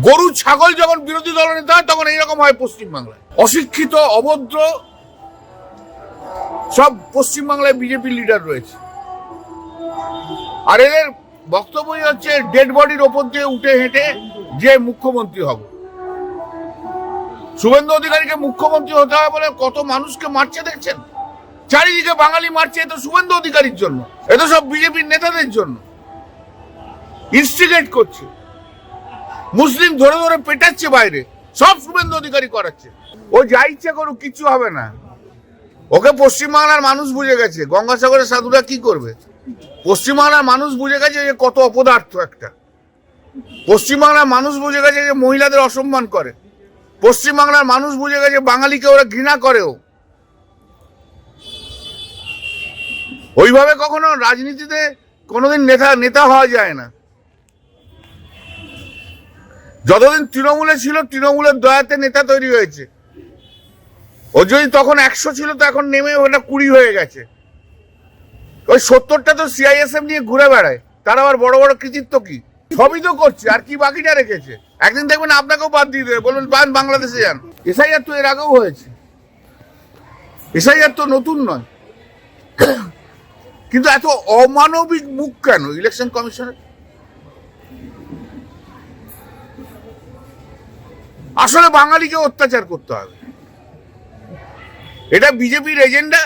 গরু ছাগল যখন বিরোধী দলনেতা হয় তখন এইরকম হয় পশ্চিমবাংলায়। অশিক্ষিত অভদ্র সব পশ্চিমবাংলায় বিজেপি লিডার রয়েছে, আর এদের বক্তব্যই হচ্ছে ডেড বডির ওপর দিয়ে উঠে হেঁটে যে মুখ্যমন্ত্রী হবে। শুভেন্দু অধিকারীকে মুখ্যমন্ত্রী হতে হবে বলে কত মানুষকে মারছে দেখছেন, চারিদিকে বাঙালি মারছে, এ তো শুভেন্দু অধিকারীর জন্য, এ তো সব বিজেপির নেতাদের জন্য ইনস্টিগেট করছে, মুসলিম ধরে ধরে পেটাচ্ছে বাইরে, সব শুভেন্দু অধিকারী করাচ্ছে। ও যা ইচ্ছা করুক, কিচ্ছু হবে না। ওকে পশ্চিমবাংলার মানুষ বুঝে গেছে, গঙ্গাসাগরের সাধুরা কি করবে। পশ্চিমবাংলার মানুষ বুঝে গেছে যে কত অপদার্থ একটা, পশ্চিমবাংলার মানুষ বুঝে গেছে যে মহিলাদের অসম্মান করে, পশ্চিমবাংলার মানুষ বুঝে গেছে বাঙালিকে ওরা ঘৃণা করেও। ওইভাবে কখনো রাজনীতিতে কোনোদিন নেতা হওয়া যায় না। যতদিন তৃণমূলে ছিল, তৃণমূলের দয়াতে নেতা তৈরি হয়েছে। ও যদি তখন 100 ছিল, তো এখন নেমে ওটা 20 হয়ে গেছে। ওই 70টা তো সিআইএসএফ নিয়ে ঘুরে বেড়ায়, তার আবার বড় বড় কৃতিত্ব কি, সবই তো করছে, আর কি বাকিটা রেখেছে। একদিন দেখবেন আপনাকেও বাদ দিয়ে দেবে, বলবেন বাংলাদেশে যান। এসআইআর তো এর আগেও হয়েছে, এসআইআর তো নতুন নয়, কিন্তু এত অমানবিক মুখ কেন ইলেকশন কমিশনের? আসলে বাঙালিকে অত্যাচার করতে হবে, এটা বিজেপির এজেন্ডা।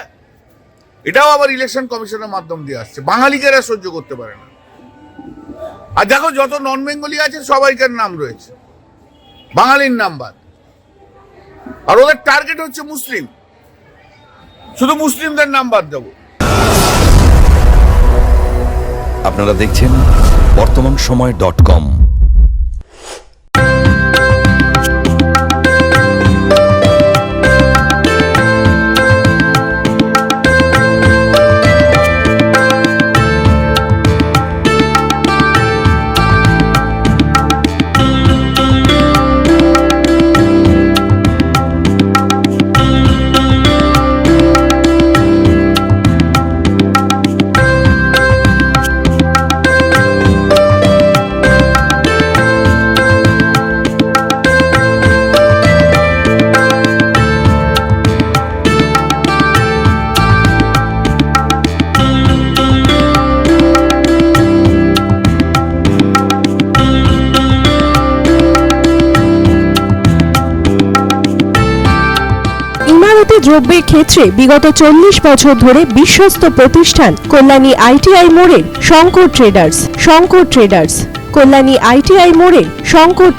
এটাও আবার ইলেকশন কমিশনের মাধ্যম দিয়ে আসছে, বাঙালিকে এরা সহ্য করতে পারে না। আর দেখো, যত নন বেঙ্গলি আছে সবাইকার নাম রয়েছে, বাঙালির নাম বাদ। আর ওদের টার্গেট হচ্ছে মুসলিম, শুধু মুসলিমদের নাম বাদ দেবো। আপনারা দেখছেন বর্তমানসময়.com। দ্রব্যের ক্ষেত্রে বিগত 40 বছর ধরে বিশ্বস্ত প্রতিষ্ঠান কল্যাণী ITI মোড়ের শঙ্কর ট্রেডার্স। কল্যাণী ITI মোড়ের শঙ্কর